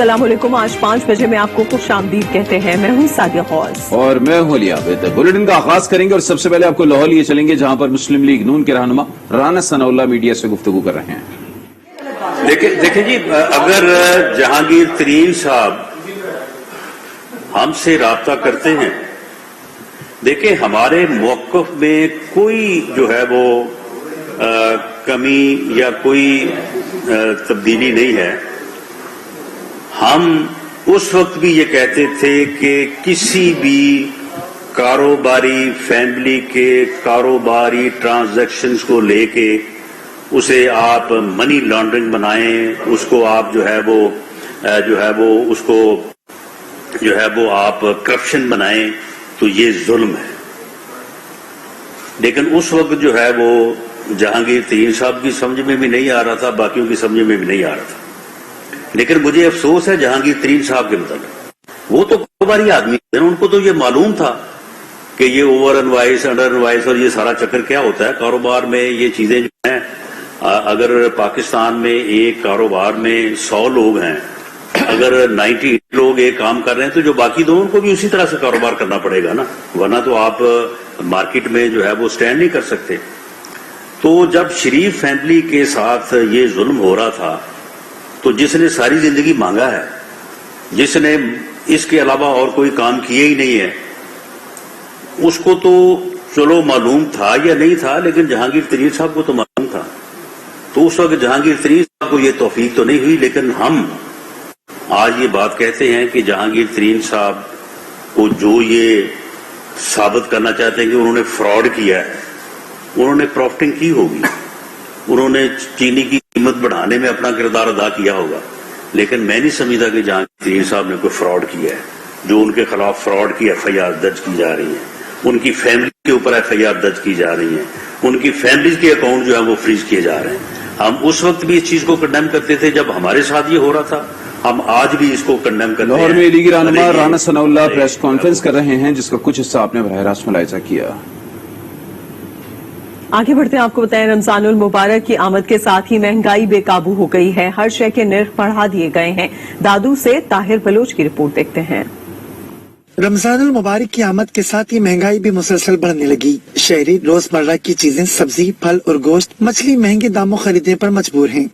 अस्सलाम वालेकुम। आज 5 बजे में आपको खुश आमदीद कहते हैं। मैं हूँ सादिया गौस और मैं हूँ अली आबिद। बुलेटिन का आगाज करेंगे और सबसे पहले आपको लाहौर लिए चलेंगे, जहाँ पर मुस्लिम लीग नून के रहनुमा राना सनाउल्लाह मीडिया से गुफ्तगू कर रहे हैं। देखिए जी, अगर जहांगीर तरीन साहब हमसे राब्ता करते हैं, देखिए हमारे मौक़िफ़ में कोई जो है वो कमी या कोई तब्दीली नहीं है। हम उस वक्त भी ये कहते थे कि किसी भी कारोबारी फैमिली के कारोबारी ट्रांजैक्शंस को लेके उसे आप मनी लॉन्ड्रिंग बनाएं, उसको आप जो है वो आप करप्शन बनाएं, तो ये जुल्म है। लेकिन उस वक्त जो है वो जहांगीर तरीन साहब की समझ में भी नहीं आ रहा था, बाकियों की समझ में भी नहीं आ रहा था। लेकिन मुझे अफसोस है जहांगीर तरीन साहब के मतलब, वो तो कारोबारी आदमी थे, उनको तो ये मालूम था कि ये ओवर इनवाइस, अंडर इनवाइस और ये सारा चक्कर क्या होता है कारोबार में। ये चीजें जो हैं, अगर पाकिस्तान में एक कारोबार में 100 लोग हैं, अगर 90 लोग एक काम कर रहे हैं, तो जो बाकी दो उनको भी उसी तरह से कारोबार करना पड़ेगा ना, वरना तो आप मार्केट में जो है वो स्टैंड नहीं कर सकते। तो जब शरीफ फैमिली के साथ ये जुल्म हो रहा था, तो जिसने सारी जिंदगी मांगा है, जिसने इसके अलावा और कोई काम किए ही नहीं है, उसको तो चलो मालूम था या नहीं था, लेकिन जहांगीर तरीन साहब को तो मालूम था। तो उस वक्त जहांगीर तरीन साहब को ये तौफीक तो नहीं हुई। लेकिन हम आज ये बात कहते हैं कि जहांगीर तरीन साहब को जो ये साबित करना चाहते हैं कि उन्होंने फ्रॉड किया है, उन्होंने प्रॉफिटिंग की होगी, उन्होंने चीनी की कीमत बढ़ाने में अपना किरदार अदा किया होगा, लेकिन मैं नहीं समझता कि जहांगीर तरीन साहब ने कोई फ्रॉड किया है। जो उनके खिलाफ फ्रॉड की FIR दर्ज की जा रही है, उनकी फैमिली के ऊपर FIR दर्ज की जा रही है, उनकी फैमिली के अकाउंट जो है वो फ्रीज किए जा रहे हैं। हम उस वक्त भी इस चीज को कंडेम करते थे जब हमारे साथ ये हो रहा था, हम आज भी इसको कंडेम करते हैं। लाहौर में लीगी रहनुमा राना सनाउल्लाह प्रेस कॉन्फ्रेंस कर रहे हैं, जिसका कुछ हिस्सा आपने बराह रास्त मुलाहिजा किया। आगे बढ़ते हैं, आपको बताएं रमजानुल मुबारक की आमद के साथ ही महंगाई बेकाबू हो गई है। हर शय के निर्ख बढ़ा दिए गए हैं। दादू से ताहिर बलोच की रिपोर्ट देखते हैं। रमजानुल मुबारक की आमद के साथ ही महंगाई भी मुसलसल बढ़ने लगी। शहरी रोजमर्रा की चीजें, सब्जी, फल और गोश्त, मछली महंगे दामों खरीदने पर मजबूर हैं।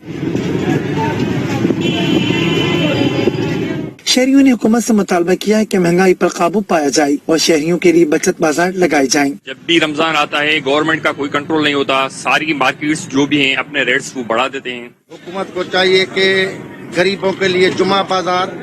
शहरियों ने हुकूमत से मुतालबा किया है कि महंगाई पर काबू पाया जाए और शहरियों के लिए बचत बाजार लगाए जाएं। जब भी रमजान आता है गवर्नमेंट का कोई कंट्रोल नहीं होता, सारी मार्केट्स जो भी हैं अपने रेट्स को बढ़ा देते हैं। हुकूमत को चाहिए कि गरीबों के लिए जुमा बाजार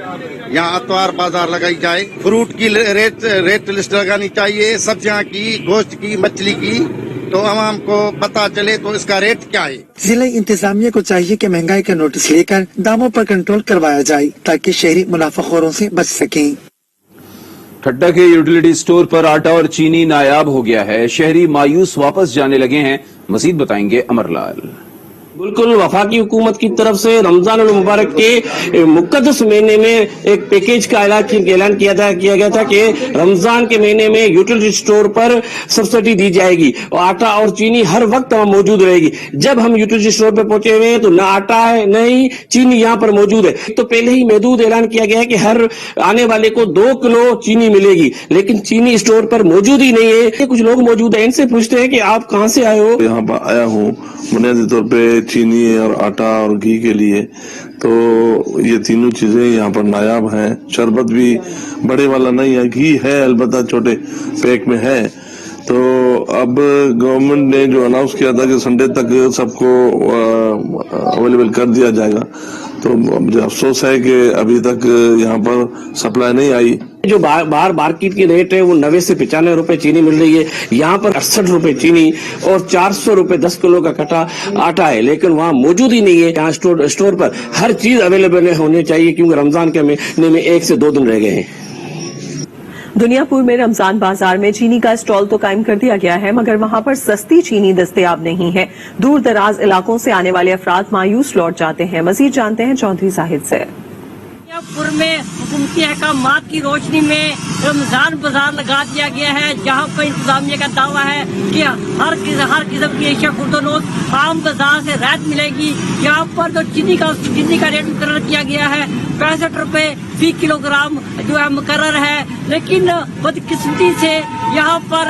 या अतवार बाजार लगाई जाए। फ्रूट की रेट लिस्ट लगानी चाहिए, सब्जियां की, गोश्त की, मछली की, तो आवाम को पता चले तो इसका रेट क्या है। जिला इंतजामिया को चाहिए कि महंगाई का नोटिस लेकर दामों पर कंट्रोल करवाया जाए ताकि शहरी मुनाफाखोरों से बच सकें। ठट्टा के यूटिलिटी स्टोर पर आटा और चीनी नायाब हो गया है। शहरी मायूस वापस जाने लगे हैं। मजीद बताएंगे अमरलाल। बिल्कुल, वफाकी हुकूमत की तरफ से रमजान और मुबारक के मुकद्दस महीने में एक पैकेज का ऐलान किया गया था कि रमजान के महीने में यूटिलिटी स्टोर पर सब्सिडी दी जाएगी और आटा और चीनी हर वक्त वहाँ मौजूद रहेगी। जब हम यूटिलिटी स्टोर पर पहुंचे हुए हैं तो न आटा है न ही चीनी यहाँ पर मौजूद है। तो पहले ही महदूद ऐलान किया गया है कि हर आने वाले को 2 किलो चीनी मिलेगी, लेकिन चीनी स्टोर पर मौजूद ही नहीं है। कुछ लोग मौजूद है, इनसे पूछते हैं कि आप कहाँ से आए हो। यहाँ पर आया हूँ बुनियादी तौर पे चीनी और आटा और घी के लिए। तो ये तीनों चीजें यहाँ पर नायाब हैं। शरबत भी बड़े वाला नहीं है, घी है अलबत्ता छोटे पैक में है। तो अब गवर्नमेंट ने जो अनाउंस किया था कि संडे तक सबको अवेलेबल कर दिया जाएगा, तो मुझे अफसोस है कि अभी तक यहाँ पर सप्लाई नहीं आई। जो बाहर मार्केट की रेट है वो 90 से 95 रुपए चीनी मिल रही है, यहाँ पर 68 रुपए चीनी और 400 रुपए 10 किलो का कटा आटा है, लेकिन वहाँ मौजूद ही नहीं है। यहाँ स्टोर पर हर चीज अवेलेबल होनी चाहिए, क्योंकि रमजान के महीने में 1 से 2 दिन रह गए हैं। दुनियापुर में रमजान बाजार में चीनी का स्टॉल तो कायम कर दिया गया है, मगर वहां पर सस्ती चीनी दस्तयाब नहीं है। दूर दराज इलाकों से आने वाले अफराद मायूस लौट जाते हैं। मजीद जानते हैं चौधरी साहिद से। पुर में हुकूमती अहकामात की रोशनी में रमजान बाजार लगा दिया गया है, जहां पर इंतजामिया का दावा है कि हर किस्म की एशिया खुर्दोनोश आम बाजार से राहत मिलेगी। यहाँ पर जो चीनी का रेट मुकर्रर किया गया है 65 रुपए फी किलोग्राम जो है मुकर्रर है, लेकिन बदकिस्मती से यहाँ पर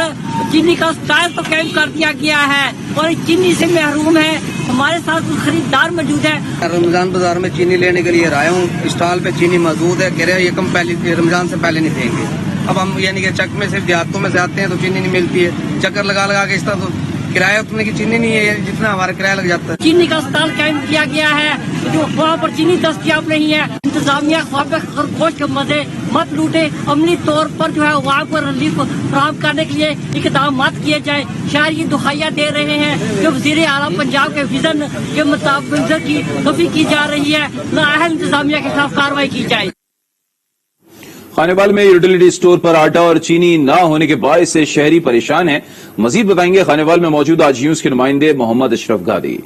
चीनी का स्टॉक तो कैंप कर दिया गया है और चीनी से महरूम है। हमारे साथ कुछ खरीदार मौजूद है। रमजान बाजार में चीनी लेने के लिए आया हूँ, स्टॉल पे चीनी मौजूद है, कह रहे हैं ये कम पहले रमजान से पहले नहीं देंगे। अब हम यानी कि चक में से देहातों में से आते हैं तो चीनी नहीं मिलती है, चक्कर लगा लगा के इस तरह तो किराया उतने की चीनी नहीं है जितना हमारा किराया लग जाता है। चीनी का स्टॉल कैंप किया गया है, जो वहाँ पर चीनी दस्तियाब नहीं है। इंतजामिया खरगोश के मजे मत लूटे, अमली तौर पर जो है वहाँ पर रिलीफ फराहम करने के लिए इकदाम किए जाए। शहर ये दुहाइया दे रहे हैं कि वज़ीर आला पंजाब के विजन के मुताबिक की नफी की जा रही है, नाअहल इंतजामिया के खिलाफ कार्रवाई की जाए। खानेवाल में यूटिलिटी स्टोर पर आटा और चीनी न होने के बायस से शहरी परेशान हैं। मजीद बताएंगे खानेवाल में मौजूद आज न्यूज के नुमाइंदे मोहम्मद अशरफ गादी।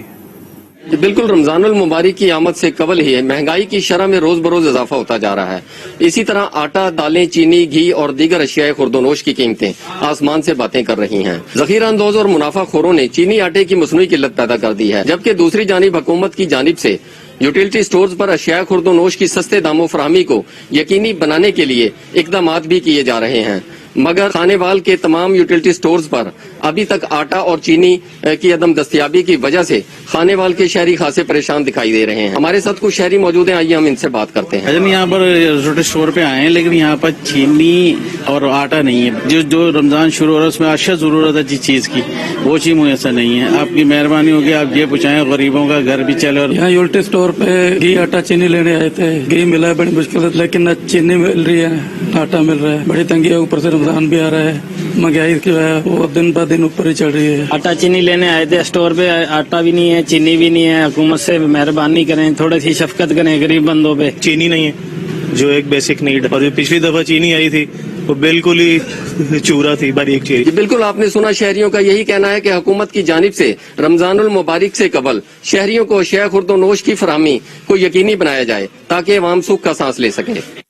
बिल्कुल रमजानुल मुबारक की आमद से कबल ही महंगाई की शरह में रोज बरोज इजाफा होता जा रहा है। इसी तरह आटा, दालें, चीनी, घी और दीगर अशियाए खुर्दोनोश की कीमतें आसमान से बातें कर रही हैं। जखीरा अंदोज और मुनाफाखोरों ने चीनी आटे की मसनूई किल्लत पैदा कर दी है, जबकि दूसरी जानिब हुकूमत की जानिब से यूटिलिटी स्टोर्स पर अशियाए खुर्दोनोश की सस्ते दामों फराहमी को यकीनी बनाने के लिए इकदामात भी किए जा रहे हैं, मगर खानेवाल के तमाम यूटिलिटी स्टोर्स पर अभी तक आटा और चीनी की अदम दस्तयाबी की वजह से खानेवाल के शहरी खासे परेशान दिखाई दे रहे हैं। हमारे साथ कुछ शहरी मौजूद हैं, आइए हम इनसे बात करते हैं। हम यहाँ पर यूटिलिटी स्टोर पे आए हैं, लेकिन यहाँ पर चीनी और आटा नहीं है। जो रमजान शुरू हो रहा है उसमें अशद जरूरत है जिस चीज की, वो चीज मुयसर नहीं है। आपकी मेहरबानी होगी, आप ये पूछाएं, गरीबों का घर भी चले। और यहाँ यूटिलिटी स्टोर पे घी, आटा, चीनी लेने आए थे, घी मिला है बड़ी मुश्किल से, लेकिन न चीनी मिल रही है, आटा मिल रहा है, बड़ी तंगी है। ऊपर से रमजान भी आ रहा है, महंगाई की है वो दिन ब दिन ऊपर ही चढ़ रही है। आटा चीनी लेने आए थे स्टोर पे, आटा भी नहीं है, चीनी भी नहीं है। हुकूमत से मेहरबानी करें, थोड़ी सी शफकत करें गरीब बंदों पे। चीनी नहीं है जो एक बेसिक नीड, और जो पिछली दफा चीनी आई थी वो बिल्कुल ही चूरा थी, बारीक चीज। बिल्कुल आपने सुना, शहरियों का यही कहना है कि हुकूमत की जानिब से रमजानुल मुबारक से कबल शहरियों को अशिया खुर्दोनोश की फराहमी को यकीनी बनाया जाए ताकि अवाम सुख का सांस ले सके।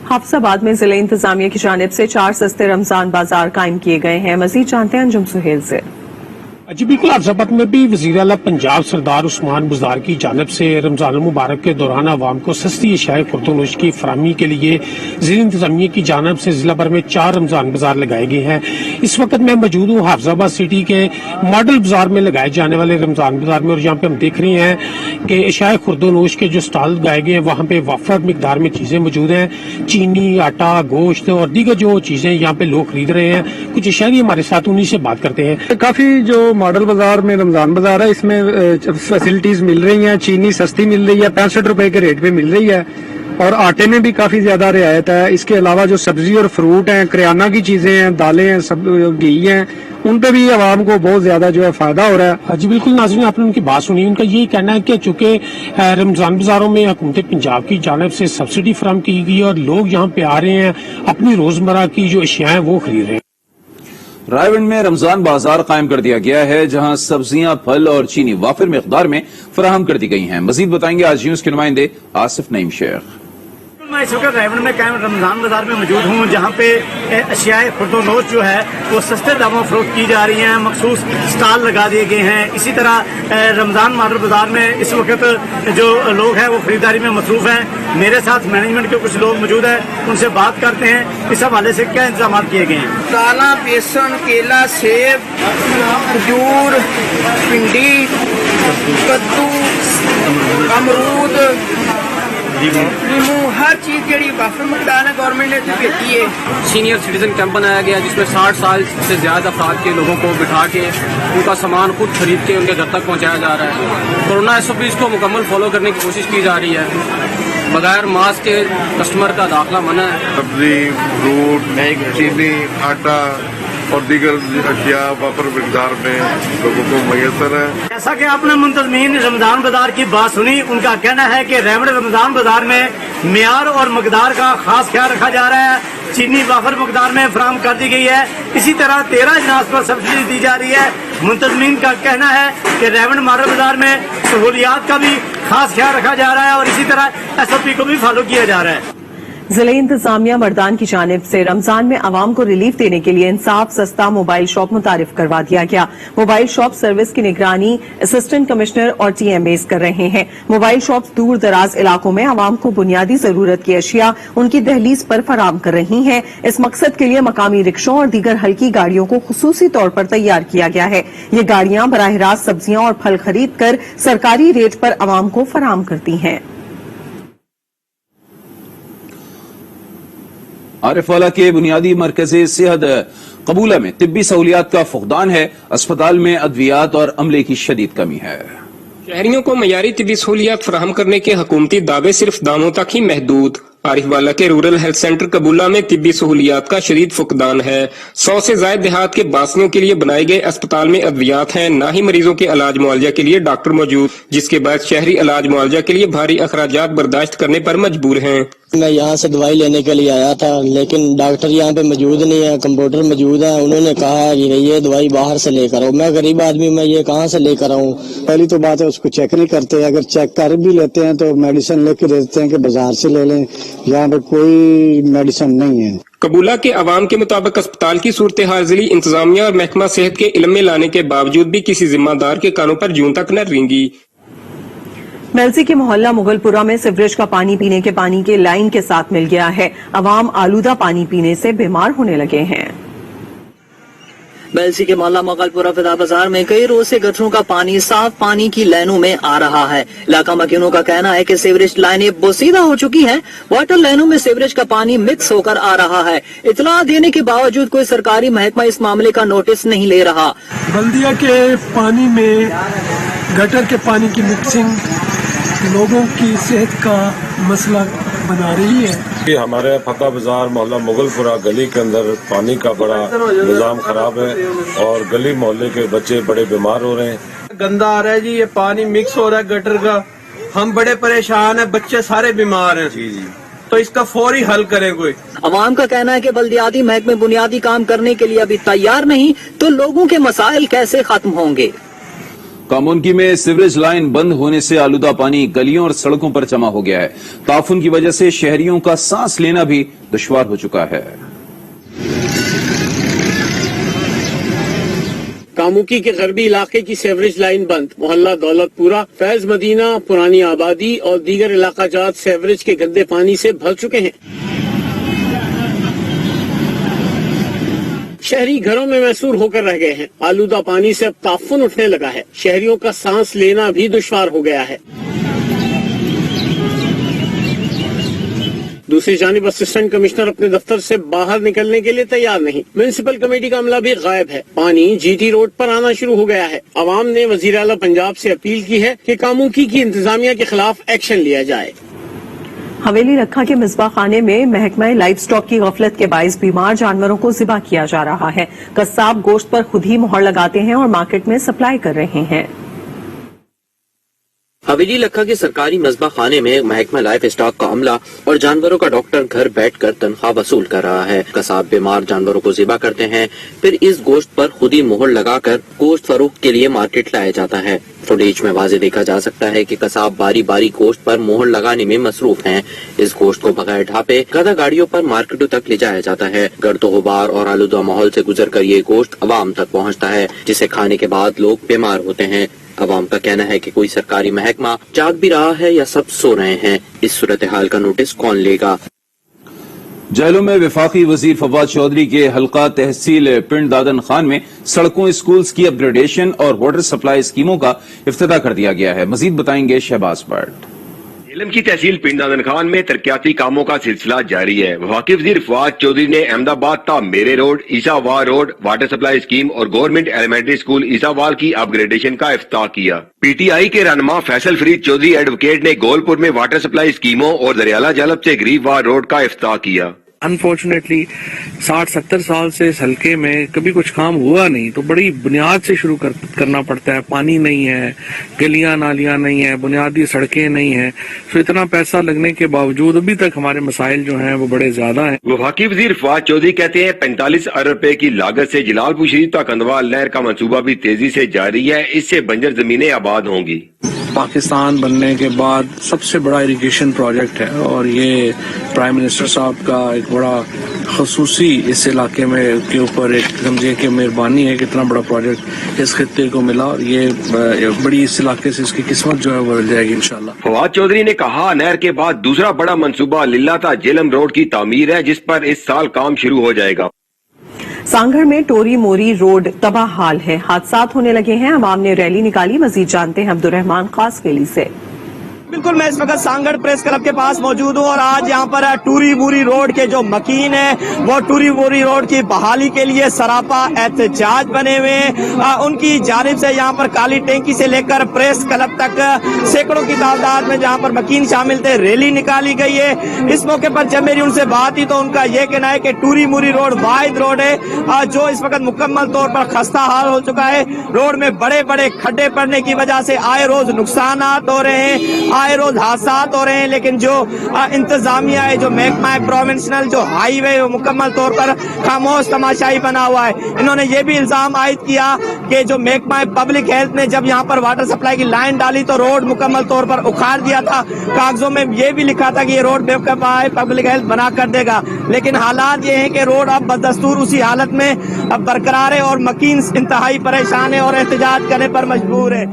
हाफिजाबाद में जिले इंतजामिया की जानिब से 4 सस्ते रमजान बाजार कायम किए गए हैं। मजीद जानते हैं अंजुम सुहेल से। जी बिल्कुल, हाफिजाबाद में भी वज़ीर आला पंजाब सरदार उस्मान बुज़दार की जानिब से रमजान मुबारक के दौरान आवाम को सस्ती अशियाए खुर्दोनोश की फराहमी के लिए जिला इंतजामिया की जानिब से जिला भर में 4 रमजान बाजार लगाए गए हैं। इस वक्त मैं मौजूद हूँ हाफिजाबाद सिटी के मॉडल बाजार में लगाए जाने वाले रमजान बाजार में, और यहाँ पे हम देख रहे हैं कि अशियाए खुर्दोनोश के जो स्टॉल लगाए गए हैं वहाँ पे वाफर मिकदार में चीजें मौजूद हैं। चीनी, आटा, गोश्त और दीगर जो चीजें यहाँ पे लोग खरीद रहे हैं। कुछ शहरी हमारे साथ, उन्हीं से बात करते हैं। काफी जो मॉडल बाजार में रमजान बाजार है, इसमें फैसिलिटीज मिल रही हैं। चीनी सस्ती मिल रही है, 65 रुपए के रेट पे मिल रही है, और आटे में भी काफी ज्यादा रियायत है। इसके अलावा जो सब्जी और फ्रूट हैं, करियाना की चीजें हैं, दालें हैं, सब घी हैं, उन पे भी आवाम को बहुत ज्यादा जो है फायदा हो रहा है। हाँ जी बिल्कुल, नाज़रीन आपने उनकी बात सुनी। उनका यही कहना है कि चूंकि रमजान बाजारों में हुकूमत पंजाब की जानिब से सब्सिडी फराहम की गई और लोग यहाँ पे आ रहे हैं, अपनी रोजमर्रा की जो अशियाएं वो खरीद रहे हैं। रायगंज में रमजान बाजार कायम कर दिया गया है, जहां सब्जियां, फल और चीनी वाफिर मिकदार में फराहम कर दी गई हैं। मजीद बताएंगे आज न्यूज के नुमाइंदे आसिफ नईम शेख। मैं इस वक्त रायगंज में कायम रमजान बाजार में मौजूद हूँ, जहाँ पे अशियाए खुर्दोनोश जो है वो सस्ते दामों फरोख्त की जा रही हैं। मखसूस स्टॉल लगा दिए गए हैं। इसी तरह रमजान मॉडल बाजार में इस वक्त जो लोग हैं वो खरीदारी में मसरूफ हैं। मेरे साथ मैनेजमेंट के कुछ लोग मौजूद हैं, उनसे बात करते हैं इस हवाले से क्या इंतजाम किए गए हैं। दालें, बेसन, केला, सेब, खजूर, भिंडी, कद्दू, अमरूद, नींबू, हर चीज जी वाफर मकदार है गवर्नमेंट ने भेजी है। सीनियर सिटीजन कैंप बनाया गया जिसमें 60 साल से ज्यादा अफराद के लोगों को बिठा के उनका सामान खुद खरीद के उनके घर तक पहुंचाया जा रहा है। कोरोना SOPs को मुकम्मल फॉलो करने की कोशिश की जा रही है। बगैर मास्क के कस्टमर का दाखिला मना है। सब्जी, फ्रूट, चीनी, आटा और दीगर अशिया वाफर मकदार में लोगों को मैसर है। जैसा कि आपने मुंतजमीन रमजान बाजार की बात सुनी, उनका कहना है कि रेवड़ रमजान बाजार में मियार और मकदार का खास ख्याल रखा जा रहा है। चीनी वाफर मकदार में फराहम कर दी गई है। इसी तरह 13 अजनास पर सब्सिडी दी जा रही है। मुंतजमीन का कहना है कि रेवड़ मार्केट बाजार में सहूलियात का भी खास ख्याल रखा जा रहा है और इसी तरह SOP को भी फॉलो किया जा रहा है। जिले इंतजामिया मर्दान की जानिब से रमजान में आवाम को रिलीफ देने के लिए इंसाफ सस्ता मोबाइल शॉप मुतारिफ करवा दिया गया। मोबाइल शॉप सर्विस की निगरानी असिस्टेंट कमिश्नर और TMAs कर रहे हैं। मोबाइल शॉप दूर दराज इलाकों में आवाम को बुनियादी जरूरत की अशिया उनकी दहलीज पर फराम कर रही हैं। इस मकसद के लिए मकामी रिक्शों और दीगर हल्की गाड़ियों को खुसूसी तौर पर तैयार किया गया है। ये गाड़ियां बराह रास्त सब्जियां और फल खरीद कर सरकारी रेट पर आवाम को फराम करती हैं। आरिफवाला के बुनियादी मरकज़ सेहत कबूला में तिब्बी सहूलियात का फुकदान है। अस्पताल में अद्वियात और अमले की शदीद कमी है। शहरियों को मयारी तिब्बी सहूलियात फराहम करने के हुकूमती दावे सिर्फ दामों तक ही महदूद। आरिफवाला के रूरल हेल्थ सेंटर कबूला में तिब्बी सहूलियात का शदीद फुकदान है। 100 से ज्यादा देहात के बासियों के लिए बनाए गए अस्पताल में अद्वियात हैं, ना ही मरीजों के इलाज मुआवजा के लिए डॉक्टर मौजूद, जिसके बाद शहरी इलाज मुआवजा के लिए भारी अखराजात बर्दाश्त करने पर मजबूर हैं। मैं यहाँ से दवाई लेने के लिए आया था, लेकिन डॉक्टर यहाँ पे मौजूद नहीं है, कंप्यूटर मौजूद है। उन्होंने कहा है कि ये दवाई बाहर से लेकर आओ। मैं गरीब आदमी, मैं ये कहाँ से लेकर आऊँ? पहली तो बात है उसको चेक नहीं करते। अगर चेक कर भी लेते हैं तो मेडिसिन लेके देते हैं कि बाजार से ले लें। यहाँ पे कोई मेडिसिन नहीं है। कबूला के अवाम के मुताबिक अस्पताल की सूरत हाल जिली इंतजामिया और महकमा सेहत के इल्म में लाने के बावजूद भी किसी जिम्मेदार के कानों पर जूं तक न रेंगी। मेलसी के मोहल्ला मुगलपुरा में सीवरेज का पानी पीने के पानी के लाइन के साथ मिल गया है। अवाम आलूदा पानी पीने से बीमार होने लगे हैं। मेलसी के मोहल्ला मुगलपुरा फिदा बाजार में कई रोज से गटरों का पानी साफ पानी की लाइनों में आ रहा है। इलाका मकीनों का कहना है कि सीवरेज लाइनें बोसीदा हो चुकी हैं। वाटर लाइनों में सीवरेज का पानी मिक्स होकर आ रहा है। इतला देने के बावजूद कोई सरकारी महकमा इस मामले का नोटिस नहीं ले रहा। बल्दिया के पानी में गटर के पानी की मिक्सिंग लोगों की सेहत का मसला बना रही है। हमारे फका बाजार मोहल्ला मुगलपुरा गली के अंदर पानी का बड़ा निजाम खराब है और गली मोहल्ले के बच्चे बड़े बीमार हो रहे हैं। गंदा आ रहा है जी, ये पानी मिक्स हो रहा है गटर का। हम बड़े परेशान हैं, बच्चे सारे बीमार हैं। जी तो इसका फौरी हल करें कोई। अवाम का कहना है कि बल्दियाती महकमे बुनियादी काम करने के लिए अभी तैयार नहीं, तो लोगों के मसाइल कैसे खत्म होंगे? कामुनकी में सीवरेज लाइन बंद होने से आलूदा पानी गलियों और सड़कों पर जमा हो गया है। ताफुन की वजह से शहरियों का सांस लेना भी दुश्वार हो चुका है। कामुकी के गरबी इलाके की सीवरेज लाइन बंद। मोहल्ला दौलतपुरा, फैज मदीना, पुरानी आबादी और दीगर इलाका जात सीवरेज के गंदे पानी से भर चुके हैं। शहरी घरों में मैसूर होकर रह गए हैं। आलूदा पानी से अब ताफुन उठने लगा है। शहरियों का सांस लेना भी दुश्वार हो गया है। दूसरी जानिब असिस्टेंट कमिश्नर अपने दफ्तर से बाहर निकलने के लिए तैयार नहीं। म्युनिसिपल कमेटी का अमला भी गायब है। पानी GT रोड पर आना शुरू हो गया है। अवाम ने वजीर आला पंजाब से अपील की है कि कामुकी की इंतजामिया के खिलाफ एक्शन लिया जाए। हवेली रखा के मिसबा खाने में महकमा लाइव स्टॉक की गफलत के बाइस बीमार जानवरों को ज़िबा किया जा रहा है। कस्साब गोश्त पर खुद ही मुहर लगाते हैं और मार्केट में सप्लाई कर रहे हैं। हवेली लखा के सरकारी मजबा खाने में महकमा लाइफ स्टॉक का अमला और जानवरों का डॉक्टर घर बैठकर तनख्वाह वसूल कर रहा है। कसाब बीमार जानवरों को ज़िबा करते हैं, फिर इस गोश्त पर खुद ही मुहर लगाकर गोश्त फरोख्त के लिए मार्केट लाया जाता है। फुटेज में वाज़े देखा जा सकता है कि कसाब बारी बारी गोश्त पर मुहर लगाने में मसरूफ हैं। इस गोश्त को बगैर ढापे गधा गाड़ियों पर मार्केटों तक ले जाया जाता है। गर्द गुबार और आलूदा माहौल से गुजर कर ये गोश्त अवाम तक पहुँचता है, जिसे खाने के बाद लोग बीमार होते हैं। अवाम का कहना है कि कोई सरकारी महकमा जाग भी रहा है या सब सो रहे हैं। इस सूरत हाल का नोटिस कौन लेगा? जेलों में वफाकी वजीर फवाद चौधरी के हल्का तहसील पिंड दादन खान में सड़कों, स्कूल्स की अपग्रेडेशन और वाटर सप्लाई स्कीमों का इफ्तिताह कर दिया गया है। मजीद बताएंगे शहबाज भट्ट। झेलम की तहसील पिंड दादन खान में तरक्याती कामों का सिलसिला जारी है। वफाकी वजीर फवाद चौधरी ने अहमदाबाद ता मेरे road, Isawal road, water supply scheme और गवर्नमेंट एलिमेंट्री स्कूल ईसावाल की अपग्रेडेशन का इफ्तिताह किया। PTI के रहनुमा फैसल फरीद चौधरी एडवोकेट ने गोलपुर में वाटर सप्लाई स्कीमों और दरियाला जलब से गरीब वार रोड का इफ्तिताह किया। अनफॉर्चुनेटली 60-70 साल से इस हल्के में कभी कुछ काम हुआ नहीं, तो बड़ी बुनियाद से शुरू करना पड़ता है। पानी नहीं है, गलियां नालियां नहीं है, बुनियादी सड़कें नहीं है, तो इतना पैसा लगने के बावजूद अभी तक हमारे मसाइल जो हैं वो बड़े ज्यादा हैं। वफाकी वजीर फवाद चौधरी कहते हैं 45 अरब रुपए की लागत से जलालपुर शरीफ तक कंदवाल नहर का मंसूबा भी तेजी से जारी है। इससे बंजर जमीनें आबाद होंगी। पाकिस्तान बनने के बाद सबसे बड़ा इरिगेशन प्रोजेक्ट है और ये प्राइम मिनिस्टर साहब का एक बड़ा खसूसी इस इलाके में के ऊपर एक समझे कि मेहरबानी है कि इतना बड़ा प्रोजेक्ट इस खित्ते को मिला और ये बड़ी इस इलाके से इसकी किस्मत जो है वो मिल जाएगी इंशाल्लाह। फवाद चौधरी ने कहा नहर के बाद दूसरा बड़ा मंसूबा लिल्लाता जेलम रोड की तामीर है, जिस पर इस साल काम शुरू हो जाएगा। सांगड़ में टोरी मोरी रोड तबाह हाल है, हादसात होने लगे हैं। अवाम ने रैली निकाली। मजीद जानते हैं अब्दुर्रहमान खासकेली से। बिल्कुल, मैं इस वक्त सांगड़ प्रेस क्लब के पास मौजूद हूँ और आज यहाँ पर टूरी मूरी रोड के जो मकीन है वो टूरी मूरी रोड की बहाली के लिए सरापा एहतजाज बने हुए हैं। उनकी जानिब से यहाँ पर काली टैंकी से लेकर प्रेस क्लब तक सैकड़ों की तादाद में जहाँ पर मकीन शामिल थे रैली निकाली गई है। इस मौके पर जब मेरी उनसे बात हुई तो उनका ये कहना है कि टूरी मूरी रोड वाहिद रोड है जो इस वक्त मुकम्मल तौर पर खस्ता हाल हो चुका है। रोड में बड़े बड़े खड्डे पड़ने की वजह से आए रोज नुकसान हो रहे हैं, आए रोज हादसा हो रहे हैं, लेकिन जो इंतजामिया है, जो महकमा प्रोविंशनल जो हाईवे वो मुकम्मल तौर पर खामोश तमाशाई बना हुआ है। इन्होंने ये भी इल्जाम आयद किया कि जो महकमा पब्लिक हेल्थ ने जब यहाँ पर वाटर सप्लाई की लाइन डाली तो रोड मुकम्मल तौर पर उखाड़ दिया था। कागजों में ये भी लिखा था कि ये रोड महकमा पब्लिक हेल्थ बना कर देगा, लेकिन हालात ये है कि रोड अब बदस्तूर उसी हालत में अब बरकरार है और मकीन इंतहाई परेशान है और एहतजाज करने पर मजबूर है।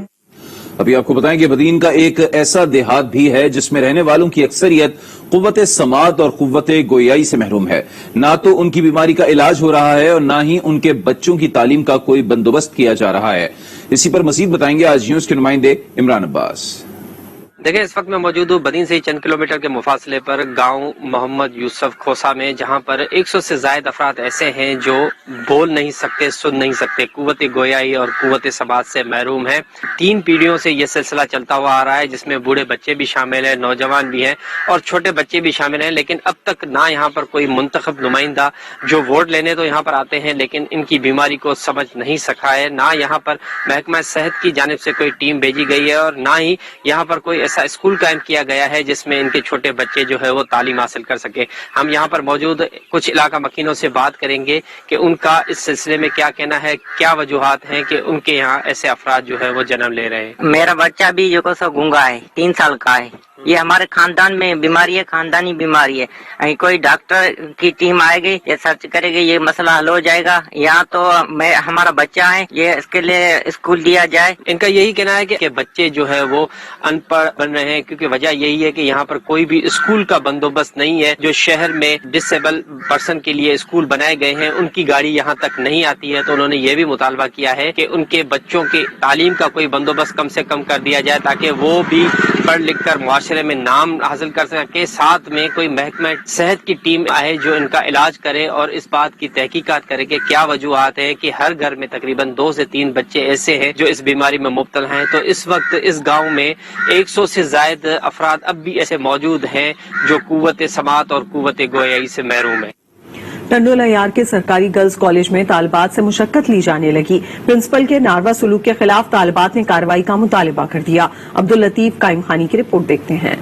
अभी आपको बताएं कि बदीन का एक ऐसा देहात भी है जिसमें रहने वालों की अक्सरियत कुव्वत समात और कुव्वत गोयाई से महरूम है। ना तो उनकी बीमारी का इलाज हो रहा है और ना ही उनके बच्चों की तालीम का कोई बंदोबस्त किया जा रहा है। इसी पर मजीद बताएंगे आज न्यूज के नुमाइंदे इमरान अब्बास। देखिए, इस वक्त मैं मौजूद हूँ बदीन से चंद किलोमीटर के मुफासले पर गांव मोहम्मद यूसुफ खोसा में, जहां पर 100 से ज्यादा अफराद ऐसे हैं जो बोल नहीं सकते, सुन नहीं सकते, कुव्वत गोयाई और कुव्वत समात से महरूम हैं। 3 पीढ़ियों से ये सिलसिला चलता हुआ आ रहा है, जिसमें बूढ़े बच्चे भी शामिल हैं, नौजवान भी हैं और छोटे बच्चे भी शामिल हैं। लेकिन अब तक ना यहाँ पर कोई मुंतखब नुमाइंदा जो वोट लेने तो यहाँ पर आते हैं लेकिन इनकी बीमारी को समझ नहीं सका है, ना यहाँ पर महकमा सेहत की जानिब से कोई टीम भेजी गई है और ना ही यहाँ पर कोई ऐसा स्कूल कायम किया गया है जिसमें इनके छोटे बच्चे जो है वो तालीम हासिल कर सके। हम यहाँ पर मौजूद कुछ इलाका मकीनों से बात करेंगे कि उनका इस सिलसिले में क्या कहना है, क्या वजूहात हैं कि उनके यहाँ ऐसे अफराद जो है वो जन्म ले रहे हैं। मेरा बच्चा भी जो सो गूंगा है, 3 साल का है। ये हमारे खानदान में बीमारी है, खानदानी बीमारी है। कोई डॉक्टर की टीम आएगी, ये सर्च करेगी, ये मसला हल हो जाएगा। यहाँ तो मैं हमारा बच्चा है, ये इसके लिए स्कूल दिया जाए। इनका यही कहना है कि बच्चे जो है वो अनपढ़ बन रहे हैं क्योंकि वजह यही है कि यहाँ पर कोई भी स्कूल का बंदोबस्त नहीं है। जो शहर में डिसेबल पर्सन के लिए स्कूल बनाए गए हैं उनकी गाड़ी यहाँ तक नहीं आती है, तो उन्होंने ये भी मुतालबा किया है कि उनके बच्चों की तालीम का कोई बंदोबस्त कम से कम कर दिया जाए ताकि वो भी पढ़ लिख कर मुआशरे में नाम हासिल कर सके। साथ में कोई महकमा सेहत की टीम आए जो इनका इलाज करे और इस बात की तहकीकात करे कि क्या वजूहात है कि हर घर में तकरीबन 2 से 3 बच्चे ऐसे हैं जो इस बीमारी में मुब्तला हैं। तो इस वक्त इस गांव में 100 से ज्यादा अफराद अब भी ऐसे मौजूद हैं जो कुव्वत समात और कुव्वत गोयाई से महरूम है। टंडोल अयार के सरकारी गर्ल्स कॉलेज में तालिबात से मुशक्कत ली जाने लगी। प्रिंसिपल के नारवा सलूक के खिलाफ तालिबात ने कार्रवाई का मुतालिबा कर दिया। अब्दुल लतीफ काइम खानी की रिपोर्ट देखते हैं।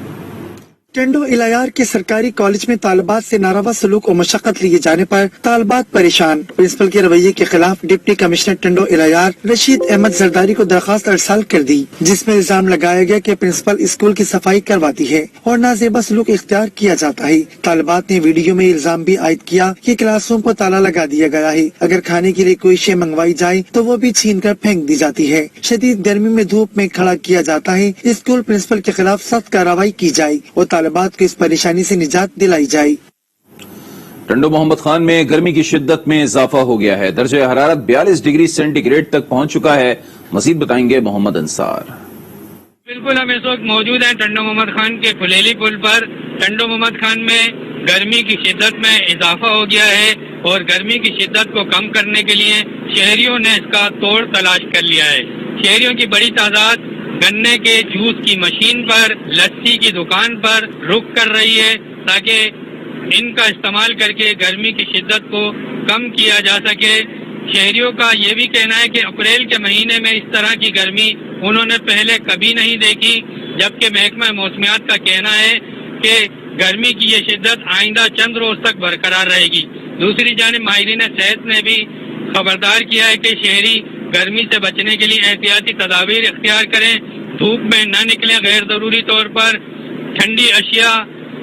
टंडो इलायार के सरकारी कॉलेज में तालिबात से नारवा सलूक और मशक्कत लिए जाने पर तालिबात परेशान। प्रिंसिपल के रवैये के खिलाफ डिप्टी कमिश्नर टंडो इलायार रशीद अहमद जरदारी को दरखास्त अरसाल कर दी, जिसमें इल्जाम लगाया गया कि प्रिंसिपल स्कूल की सफाई करवाती है और नाजेबा सलूक इख्तियार किया जाता है। तालिबात ने वीडियो में इल्जाम भी आयद किया कि क्लासरूम पर ताला लगा दिया गया है, अगर खाने के लिए कोई शे मंगवाई जाए तो वो भी छीन कर फेंक दी जाती है। शदीद गर्मी में धूप में खड़ा किया जाता है। स्कूल प्रिंसिपल के खिलाफ सख्त कार्रवाई की जाए और तालिबात को इस परेशानी से निजात दिलाई जाए। टंडो मोहम्मद खान में गर्मी की शिद्दत में इजाफा हो गया है। दर्जे हरारत 42 डिग्री सेंटीग्रेड तक पहुंच चुका है। मजीद बताएंगे मोहम्मद अंसार। बिल्कुल, हम इस वक्त मौजूद हैं टंडो मोहम्मद खान के खुलेली पुल पर। टंडो मोहम्मद खान में गर्मी की शिद्दत में इजाफा हो गया है और गर्मी की शिद्दत को कम करने के लिए शहरियों ने इसका तोड़ तलाश कर लिया है। शहरियों की बड़ी तादाद गन्ने के जूस की मशीन पर, लस्सी की दुकान पर रुक कर रही है ताकि ان کا استعمال کر کے گرمی کی شدت کو کم کیا جا سکے۔ شہریوں کا یہ بھی کہنا ہے کہ اپریل کے مہینے میں اس طرح کی گرمی انہوں نے پہلے کبھی نہیں دیکھی، جبکہ محکمہ موسمیات کا کہنا ہے کہ گرمی کی یہ شدت آئندہ چند روز تک برقرار رہے گی۔ دوسری جانب ماہرین صحت نے بھی خبردار کیا ہے کہ شہری گرمی سے بچنے کے لیے احتیاطی تدابیر اختیار کریں، دھوپ میں نہ نکلیں، غیر ضروری طور پر ٹھنڈی اشیاء،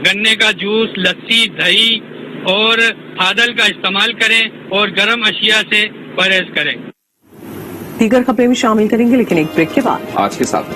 گنے کا جوس، لسی، دہی اور آدل کا استعمال کریں اور گرم اشیاء سے پرہیز کریں۔ دیگر خبریں بھی شامل کریں گے لیکن ایک بریک کے بعد۔ آج کے ساتھ